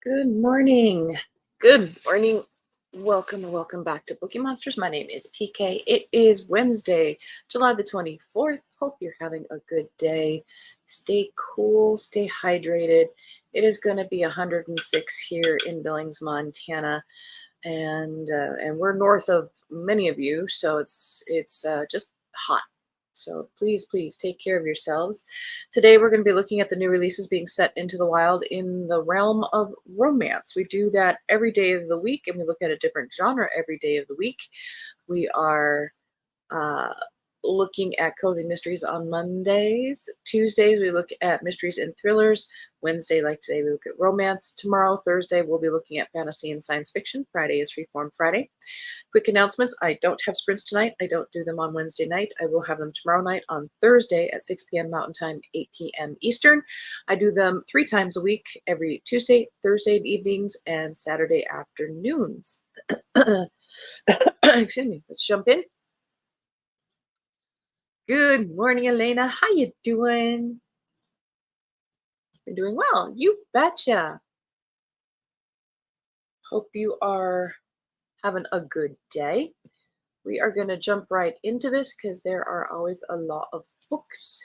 Good morning. Good morning. Welcome and welcome back to Bookeemonsters. My name is PK. It is Wednesday, July the 24th. Hope you're having a good day. Stay cool, stay hydrated. It is going to be 106 here in Billings, Montana, and we're north of many of you, so it's just hot. So please take care of yourselves. Today we're going to be looking at the new releases being set into the wild in the realm of romance. We do that every day of the week, and we look at a different genre every day of the week. We are uh, looking at cozy mysteries on Mondays. Tuesdays, we look at mysteries and thrillers. Wednesday, like today, we look at romance. Tomorrow, Thursday, we'll be looking at fantasy and science fiction. Friday is Freeform Friday. Quick announcements. I don't have sprints tonight. I don't do them on Wednesday night. I will have them tomorrow night on Thursday at 6 p.m. Mountain Time, 8 p.m. Eastern. I do them 3 times a week, every Tuesday, Thursday evenings, and Saturday afternoons. Excuse me. Let's jump in. Good morning, Elena. How you doing? You're doing well. You betcha. Hope you are having a good day. We are going to jump right into this because there are always a lot of books.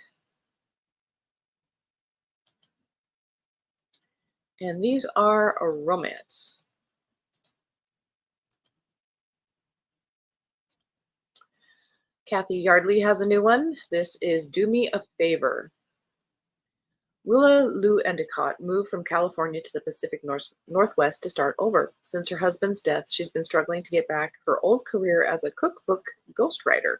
And these are a romance. Kathy Yardley has a new one. This is Do Me a Favor. Willa Lou Endicott moved from California to the Pacific Northwest to start over. Since her husband's death, she's been struggling to get back her old career as a cookbook ghostwriter.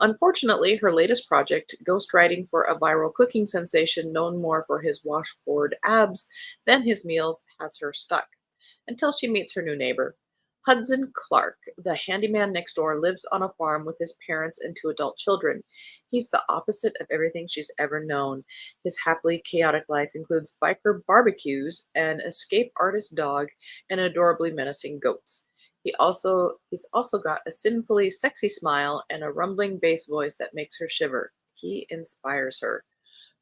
Unfortunately, her latest project, ghostwriting for a viral cooking sensation known more for his washboard abs than his meals, has her stuck. Until she meets her new neighbor. Hudson Clark, the handyman next door, lives on a farm with his parents and 2 adult children. He's the opposite of everything she's ever known. His happily chaotic life includes biker barbecues, an escape artist dog, and adorably menacing goats. He's also got a sinfully sexy smile and a rumbling bass voice that makes her shiver. He inspires her.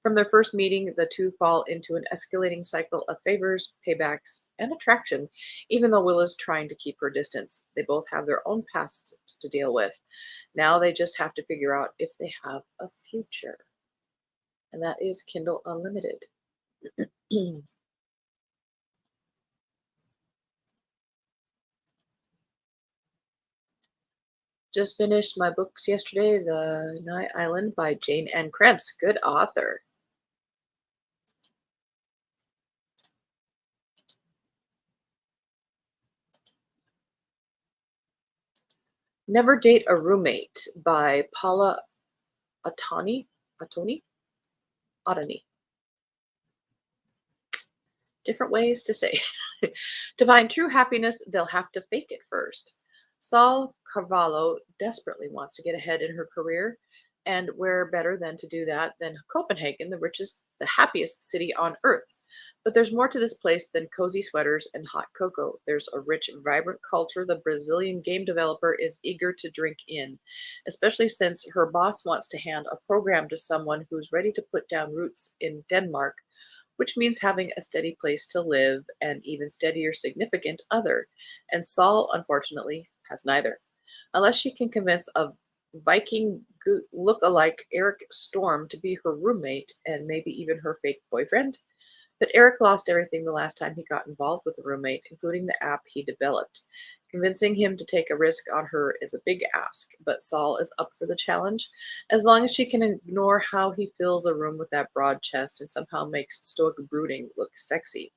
From their first meeting, the two fall into an escalating cycle of favors, paybacks, and attraction, even though Willa's trying to keep her distance. They both have their own past to deal with. Now they just have to figure out if they have a future. And that is Kindle Unlimited. Just finished my books yesterday, The Night Island by Jane Ann Krentz. Good author. Never Date a Roommate by Paula Ottoni. Ottoni. Different ways to say it. To find true happiness, they'll have to fake it first. Saul Carvalho desperately wants to get ahead in her career, and where better than to do that than Copenhagen, the happiest city on earth. But there's more to this place than cozy sweaters and hot cocoa. There's a rich, vibrant culture the Brazilian game developer is eager to drink in, especially since her boss wants to hand a program to someone who's ready to put down roots in Denmark, which means having a steady place to live and even steadier significant other. And Saul, unfortunately, has neither. Unless she can convince a Viking look-alike Eric Storm to be her roommate and maybe even her fake boyfriend. But Eric lost everything the last time he got involved with a roommate, including the app he developed. Convincing him to take a risk on her is a big ask, but Saul is up for the challenge, as long as she can ignore how he fills a room with that broad chest and somehow makes stoic brooding look sexy.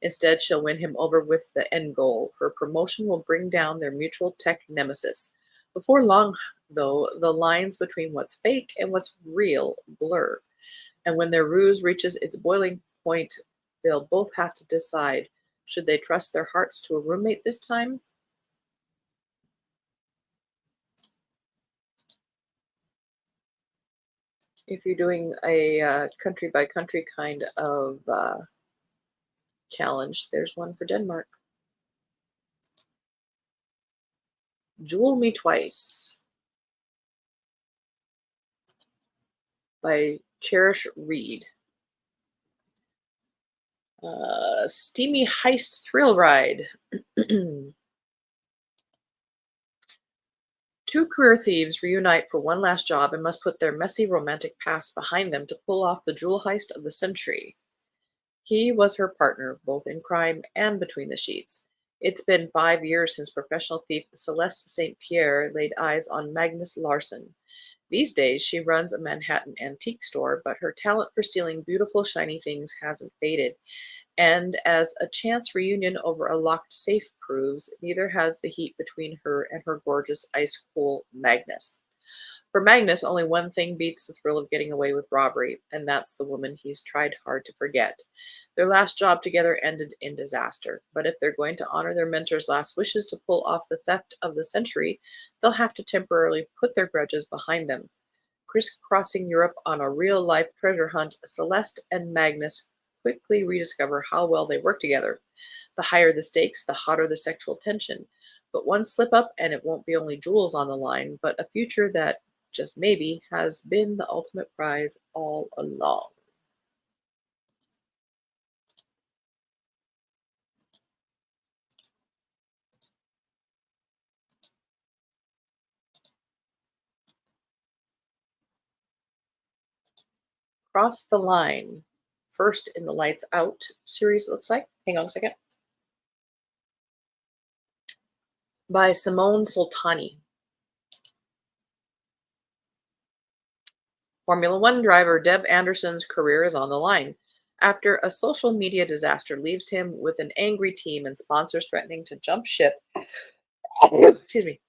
Instead, she'll win him over with the end goal. Her promotion will bring down their mutual tech nemesis. Before long, though, the lines between what's fake and what's real blur. And when their ruse reaches its boiling point, they'll both have to decide, should they trust their hearts to a roommate this time? If you're doing a country by country kind of challenge, there's one for Denmark. Jewel Me Twice by Cherish Reed. Steamy heist thrill ride. Two career thieves reunite for one last job and must put their messy romantic past behind them to pull off the jewel heist of the century. He was her partner, both in crime and between the sheets. It's been 5 years since professional thief Celeste St. Pierre laid eyes on Magnus Larson. These days, she runs a Manhattan antique store, but her talent for stealing beautiful, shiny things hasn't faded. And as a chance reunion over a locked safe proves, neither has the heat between her and her gorgeous ice cool Magnus. For Magnus, only one thing beats the thrill of getting away with robbery, and that's the woman he's tried hard to forget. Their last job together ended in disaster, but if they're going to honor their mentor's last wishes to pull off the theft of the century, they'll have to temporarily put their grudges behind them. Crisscrossing Europe on a real life treasure hunt, Celeste and Magnus quickly rediscover how well they work together. The higher the stakes, the hotter the sexual tension. But one slip up, and it won't be only jewels on the line, but a future that, just maybe, has been the ultimate prize all along. Cross the Line. First in the Lights Out series, it looks like. Hang on a second. By Simone Soltani. Formula One driver Deb Anderson's career is on the line after a social media disaster leaves him with an angry team and sponsors threatening to jump ship. Excuse me.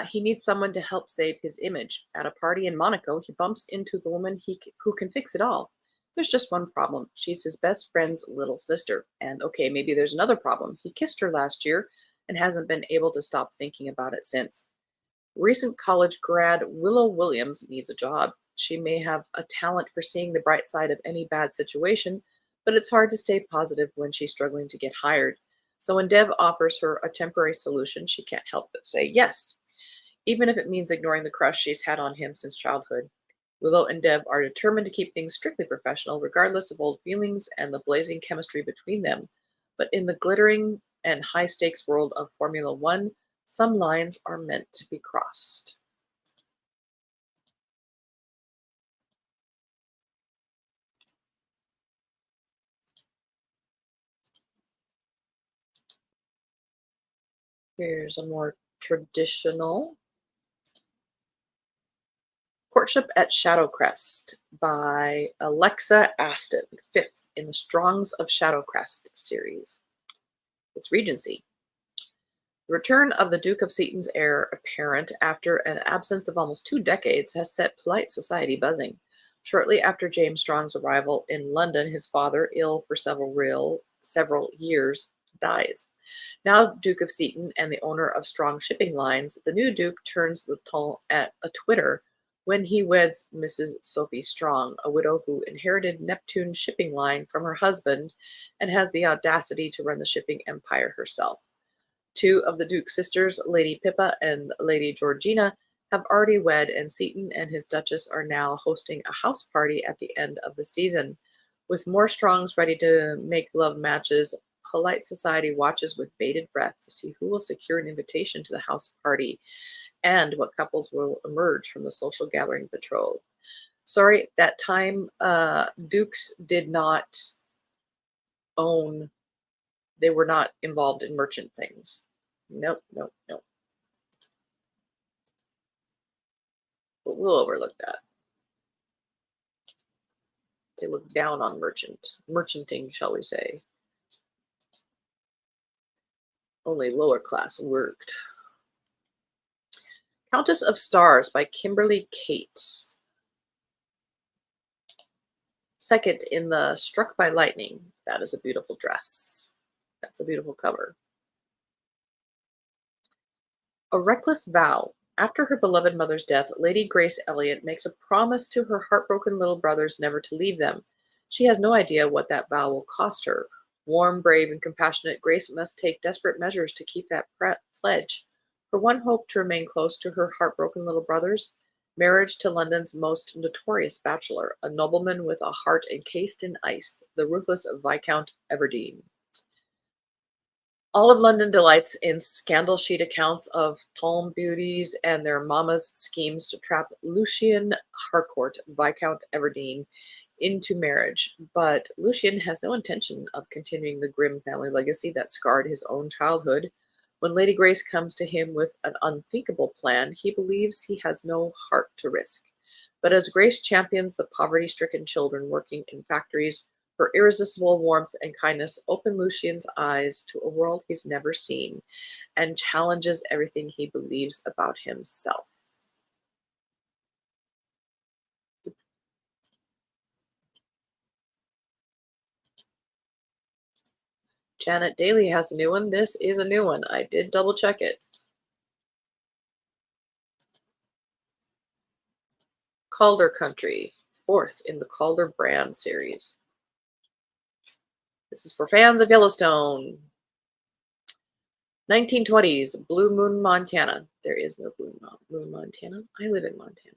He needs someone to help save his image. At a party in Monaco, he bumps into the woman who can fix it all. There's just one problem. She's his best friend's little sister. And okay, maybe there's another problem. He kissed her last year and hasn't been able to stop thinking about it since. Recent college grad Willow Williams needs a job. She may have a talent for seeing the bright side of any bad situation, but it's hard to stay positive when she's struggling to get hired. So when Dev offers her a temporary solution, she can't help but say yes, even if it means ignoring the crush she's had on him since childhood. Willow and Dev are determined to keep things strictly professional, regardless of old feelings and the blazing chemistry between them. But in the glittering and high stakes world of Formula One, some lines are meant to be crossed. Here's a more traditional Courtship at Shadowcrest by Alexa Aston, fifth in the Strongs of Shadowcrest series. It's Regency. The return of the Duke of Seaton's heir apparent after an absence of almost 2 decades has set polite society buzzing. Shortly after James Strong's arrival in London, his father, ill for several years, dies. Now Duke of Seaton and the owner of Strong Shipping Lines, the new Duke turns the ton at a Twitter when he weds Mrs. Sophie Strong, a widow who inherited Neptune Shipping Line from her husband and has the audacity to run the shipping empire herself. Two of the Duke's sisters, Lady Pippa and Lady Georgina, have already wed, and Seaton and his Duchess are now hosting a house party at the end of the season. With more Strongs ready to make love matches, polite society watches with bated breath to see who will secure an invitation to the house party and what couples will emerge from the social gathering betrothed. Sorry, that time Dukes did not own, they were not involved in merchant things. Nope, nope, nope. But we'll overlook that. They look down on merchanting, shall we say. Only lower class worked. Countess of Stars by Kimberly Cates. Second in the Struck by Lightning. That is a beautiful dress. That's a beautiful cover. A Reckless Vow. After her beloved mother's death, Lady Grace Elliot makes a promise to her heartbroken little brothers never to leave them. She has no idea what that vow will cost her. Warm, brave, and compassionate, Grace must take desperate measures to keep that pledge. Her one hope to remain close to her heartbroken little brothers, Marriage to London's most notorious bachelor, a nobleman with a heart encased in ice, the ruthless Viscount Everdeen. All of London delights in scandal sheet accounts of Tom beauties and their mammas' schemes to trap Lucian Harcourt, Viscount Everdeen, into marriage. But Lucian has no intention of continuing the grim family legacy that scarred his own childhood. When Lady Grace comes to him with an unthinkable plan, he believes he has no heart to risk. But as Grace champions the poverty stricken children working in factories, her irresistible warmth and kindness open Lucian's eyes to a world he's never seen and challenges everything he believes about himself. Janet Daly has a new one. This is a new one. I did double check it. Calder Country, fourth in the Calder brand series. This is for fans of Yellowstone. 1920s, Blue Moon, Montana. There is no Blue Moon, Montana. I live in Montana.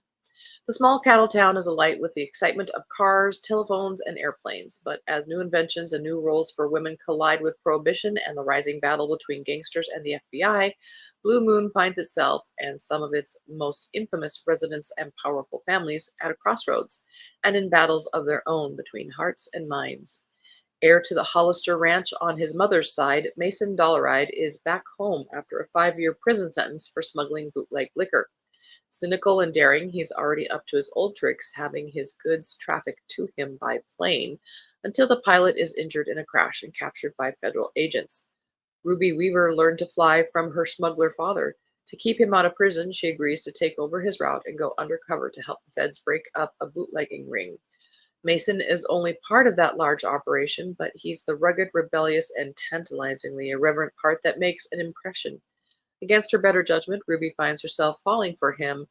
The small cattle town is alight with the excitement of cars, telephones, and airplanes. But as new inventions and new roles for women collide with prohibition and the rising battle between gangsters and the FBI, Blue Moon finds itself and some of its most infamous residents and powerful families at a crossroads and in battles of their own between hearts and minds. Heir to the Hollister Ranch on his mother's side, Mason Dollaride is back home after a 5-year prison sentence for smuggling bootleg liquor. Cynical and daring, he's already up to his old tricks, having his goods trafficked to him by plane, until the pilot is injured in a crash and captured by federal agents. Ruby Weaver learned to fly from her smuggler father. To keep him out of prison, she agrees to take over his route and go undercover to help the feds break up a bootlegging ring. Mason is only part of that large operation, but he's the rugged, rebellious, and tantalizingly irreverent part that makes an impression. Against her better judgment, Ruby finds herself falling for him,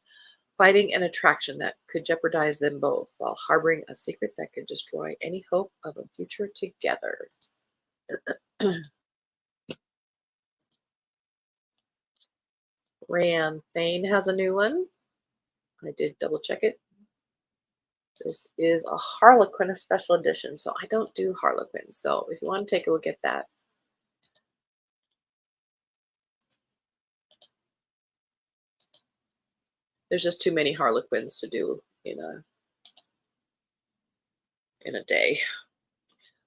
fighting an attraction that could jeopardize them both, while harboring a secret that could destroy any hope of a future together. Rand Thane has a new one. I did double check it. This is a Harlequin special edition, so I don't do Harlequins. So if you want to take a look at that. There's just too many Harlequins to do in a day.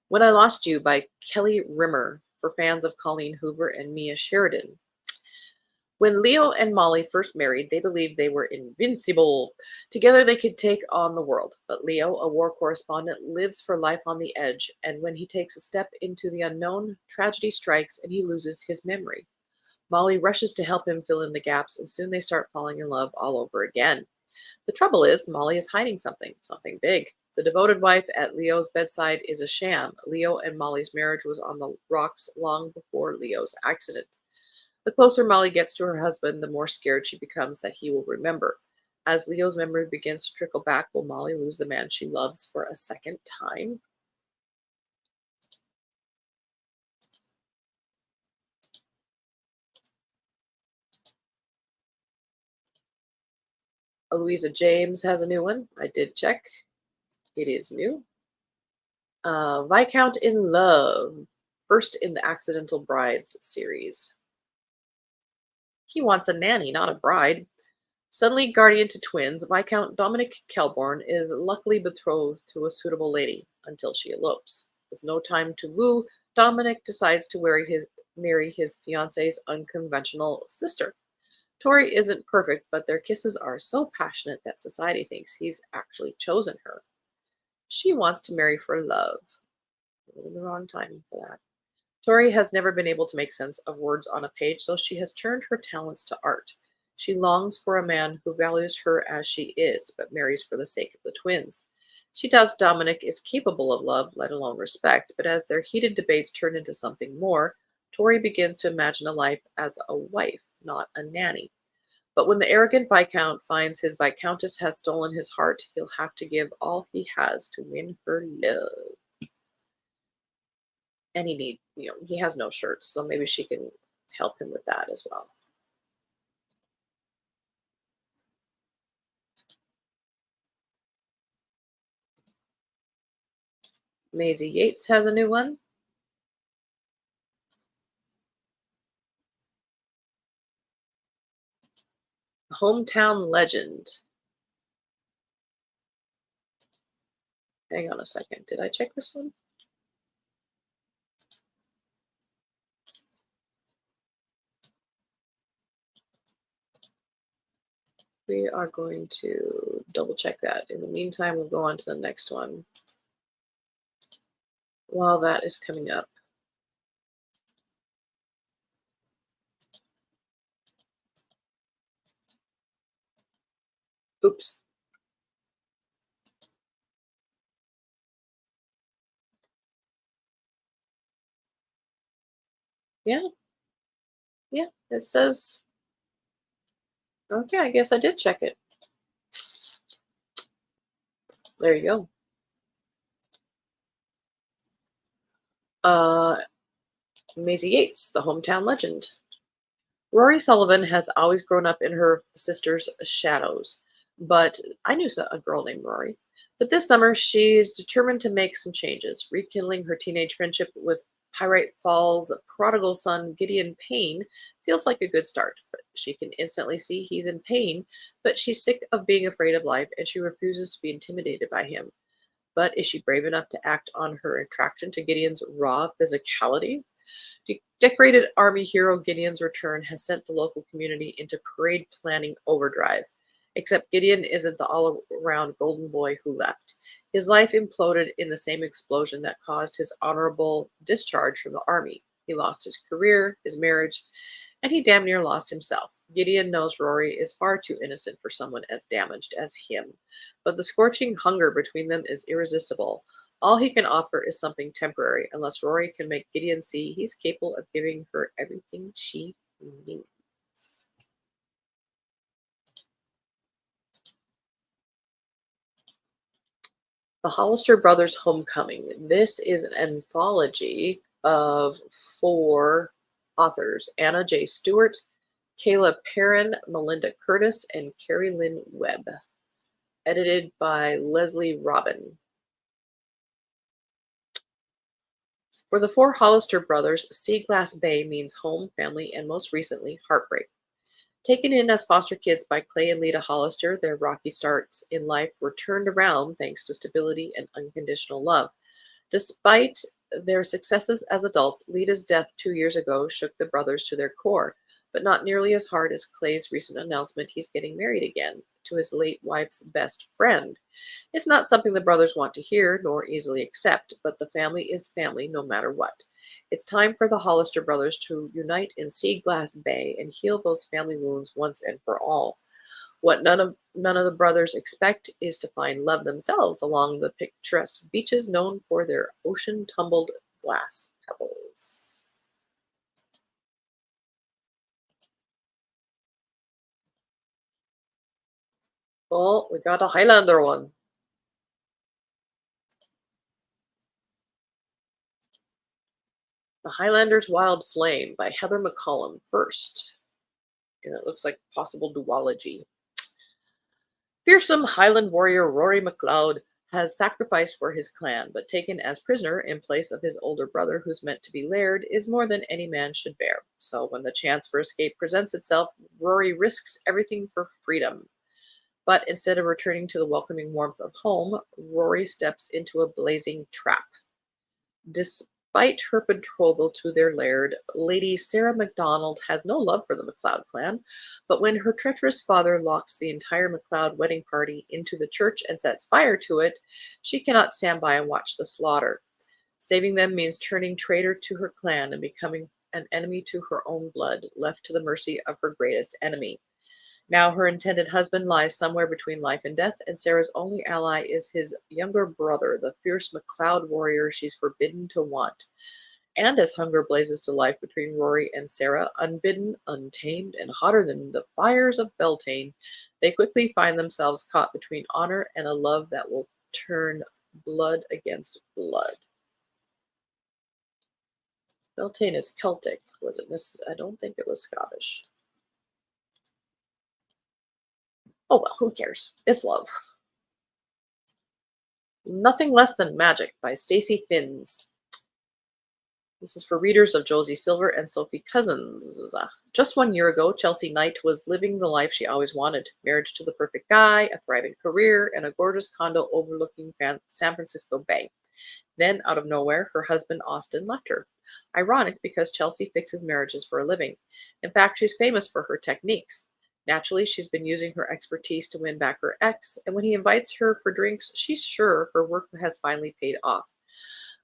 When I Lost You by Kelly Rimmer for fans of Colleen Hoover and Mia Sheridan. When Leo and Molly first married, they believed they were invincible. Together they could take on the world. But Leo, a war correspondent, lives for life on the edge, and when he takes a step into the unknown, tragedy strikes and he loses his memory. Molly rushes to help him fill in the gaps, and soon they start falling in love all over again. The trouble is, Molly is hiding something big. The devoted wife at Leo's bedside is a sham. Leo and Molly's marriage was on the rocks long before Leo's accident. The closer Molly gets to her husband, the more scared she becomes that he will remember. As Leo's memory begins to trickle back, will Molly lose the man she loves for a second time? Louisa James has a new one. I did check. It is new. Viscount in Love, first in the Accidental Brides series. He wants a nanny, not a bride. Suddenly guardian to twins, Viscount Dominic Kelborn is luckily betrothed to a suitable lady until she elopes. With no time to woo, Dominic decides to marry his fiance's unconventional sister. Tori isn't perfect, but their kisses are so passionate that society thinks he's actually chosen her. She wants to marry for love. In the wrong time for that. Tori has never been able to make sense of words on a page, so she has turned her talents to art. She longs for a man who values her as she is, but marries for the sake of the twins. She doubts Dominic is capable of love, let alone respect, but as their heated debates turn into something more, Tori begins to imagine a life as a wife, not a nanny. But when the arrogant Viscount finds his Viscountess has stolen his heart, he'll have to give all he has to win her love. And he has no shirts, so maybe she can help him with that as well. Maisie Yates has a new one. Hometown Legend. Hang on a second. Did I check this one? We are going to double check that. In the meantime, we'll go on to the next one while that is coming up. Oops. Yeah, yeah. It says, okay, I guess I did check it. There you go. Uh, Maisie Yates, the hometown legend. Rory Sullivan has always grown up in her sister's shadows, but I knew a girl named Rory. But this summer, she's determined to make some changes, rekindling her teenage friendship with Pyrite Falls' prodigal son Gideon Payne feels like a good start. But she can instantly see he's in pain, but she's sick of being afraid of life and she refuses to be intimidated by him. But is she brave enough to act on her attraction to Gideon's raw physicality? Decorated Army hero Gideon's return has sent the local community into parade planning overdrive. Except Gideon isn't the all around golden boy who left. His life imploded in the same explosion that caused his honorable discharge from the Army. He lost his career, his marriage, and he damn near lost himself. Gideon knows Rory is far too innocent for someone as damaged as him, but the scorching hunger between them is irresistible. All he can offer is something temporary, unless Rory can make Gideon see he's capable of giving her everything she needs. The Hollister Brothers Homecoming. This is an anthology of four authors: Anna J. Stewart, Kayla Perrin, Melinda Curtis, and Carrie Lynn Webb. Edited by Leslie Robin. For the four Hollister brothers, Sea Glass Bay means home, family, and most recently, heartbreak. Taken in as foster kids by Clay and Lita Hollister, their rocky starts in life were turned around thanks to stability and unconditional love. Despite their successes as adults, Lita's death 2 years ago shook the brothers to their core, but not nearly as hard as Clay's recent announcement he's getting married again to his late wife's best friend. It's not something the brothers want to hear nor easily accept, but the family is family no matter what. It's time for the Hollister brothers to unite in Sea Glass Bay and heal those family wounds once and for all. What none of the brothers expect is to find love themselves along the picturesque beaches known for their ocean tumbled glass pebbles. Oh, we got a Highlander one. The Highlander's Wild Flame by Heather McCollum first. And it looks like possible duology. Fearsome Highland warrior Rory MacLeod has sacrificed for his clan, but taken as prisoner in place of his older brother, who's meant to be laird, is more than any man should bear. So when the chance for escape presents itself, Rory risks everything for freedom. But instead of returning to the welcoming warmth of home, Rory steps into a blazing trap. Despite her betrothal to their laird, Lady Sarah MacDonald has no love for the MacLeod clan, but when her treacherous father locks the entire MacLeod wedding party into the church and sets fire to it, she cannot stand by and watch the slaughter. Saving them means turning traitor to her clan and becoming an enemy to her own blood, left to the mercy of her greatest enemy. Now her intended husband lies somewhere between life and death, and Sarah's only ally is his younger brother, the fierce MacLeod warrior she's forbidden to want. And as hunger blazes to life between Rory and Sarah, unbidden, untamed, and hotter than the fires of Beltane, they quickly find themselves caught between honor and a love that will turn blood against blood. Beltane is Celtic, was it? I don't think it was Scottish. Oh well, who cares? It's love. Nothing Less Than Magic by Stacey Finns. This is for readers of Josie Silver and Sophie Cousins. Just 1 year ago, Chelsea Knight was living the life she always wanted: marriage to the perfect guy, a thriving career, and a gorgeous condo overlooking San Francisco Bay. Then, out of nowhere, her husband Austin left her. Ironic, because Chelsea fixes marriages for a living. In fact, she's famous for her techniques. Naturally, she's been using her expertise to win back her ex, and when he invites her for drinks, she's sure her work has finally paid off.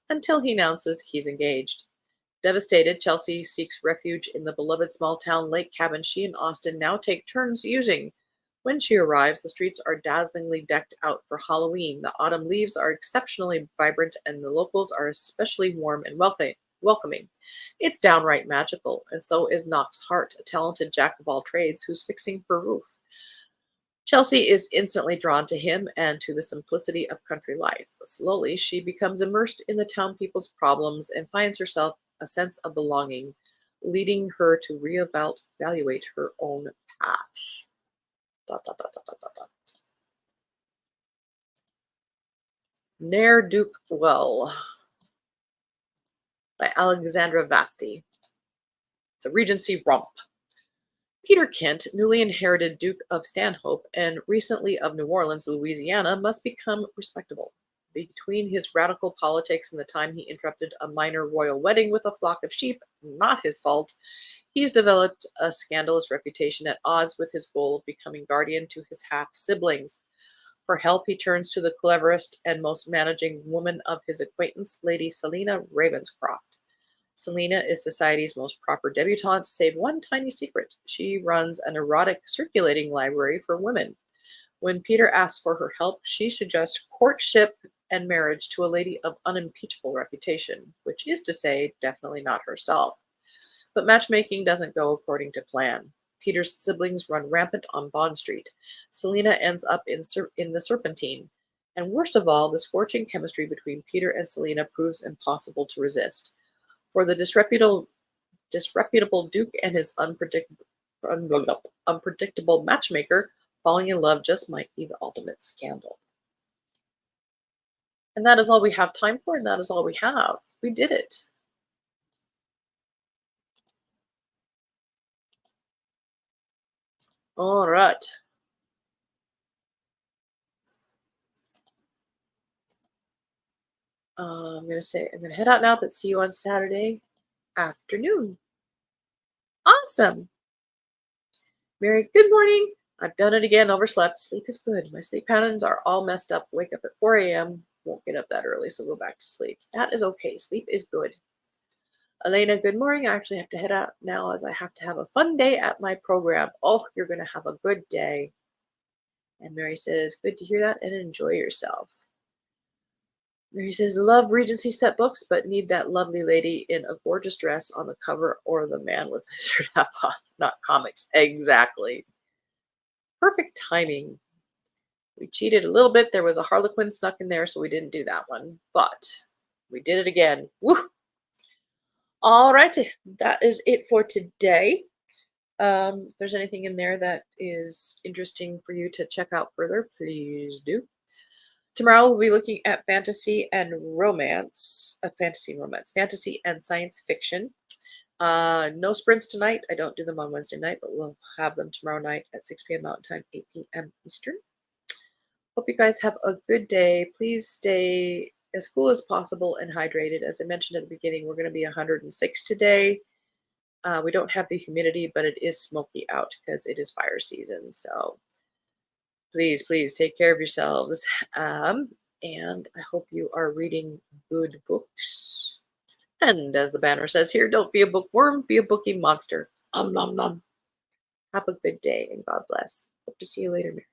Until he announces he's engaged. Devastated, Chelsea seeks refuge in the beloved small town lake cabin she and Austin now take turns using. When she arrives, the streets are dazzlingly decked out for Halloween. The autumn leaves are exceptionally vibrant, and the locals are especially warm and welcoming. It's downright magical, and so is Knox Hart, a talented jack of all trades who's fixing her roof. Chelsea is instantly drawn to him and to the simplicity of country life. Slowly, she becomes immersed in the town people's problems and finds herself a sense of belonging, leading her to reevaluate her own path. Dot, dot, dot, dot, dot, dot, dot. Ne'er Duke Well by Alexandra Vasti. It's a Regency romp. Peter Kent, newly inherited Duke of Stanhope and recently of New Orleans, Louisiana, must become respectable. Between his radical politics and the time he interrupted a minor royal wedding with a flock of sheep, not his fault, he's developed a scandalous reputation at odds with his goal of becoming guardian to his half-siblings. For help, he turns to the cleverest and most managing woman of his acquaintance, Lady Selina Ravenscroft. Selina is society's most proper debutante, save one tiny secret. She runs an erotic circulating library for women. When Peter asks for her help, she suggests courtship and marriage to a lady of unimpeachable reputation, which is to say, definitely not herself. But matchmaking doesn't go according to plan. Peter's siblings run rampant on Bond Street. Selina ends up in the Serpentine. And worst of all, the scorching chemistry between Peter and Selina proves impossible to resist. For the disreputable Duke and his unpredictable matchmaker, falling in love just might be the ultimate scandal. And that is all we have time for, and that is all we have. We did it. All right. I'm going to head out now, but see you on Saturday afternoon. Awesome. Mary, good morning. I've done it again, overslept. Sleep is good. My sleep patterns are all messed up. Wake up at 4 a.m. Won't get up that early, so go back to sleep. That is okay. Sleep is good. Elena, good morning. I actually have to head out now as I have to have a fun day at my program. Oh, you're going to have a good day. And Mary says, good to hear that and enjoy yourself. Mary says, love Regency set books, but need that lovely lady in a gorgeous dress on the cover or the man with his shirt half off, not comics. Exactly. Perfect timing. We cheated a little bit. There was a Harlequin snuck in there, so we didn't do that one. But we did it again. Woo! All righty. That is it for today. If there's anything in there that is interesting for you to check out further, please do. Tomorrow we'll be looking at fantasy and romance, fantasy and science fiction. No sprints tonight. I don't do them on Wednesday night, but we'll have them tomorrow night at 6 p.m. Mountain Time, 8 p.m. Eastern. Hope you guys have a good day. Please stay as cool as possible and hydrated. As I mentioned at the beginning, we're going to be 106 today. We don't have the humidity, but it is smoky out because it is fire season. So please, please take care of yourselves. And I hope you are reading good books. And as the banner says here, don't be a bookworm, be a bookie monster. Nom nom. Have a good day and God bless. Hope to see you later, Mary.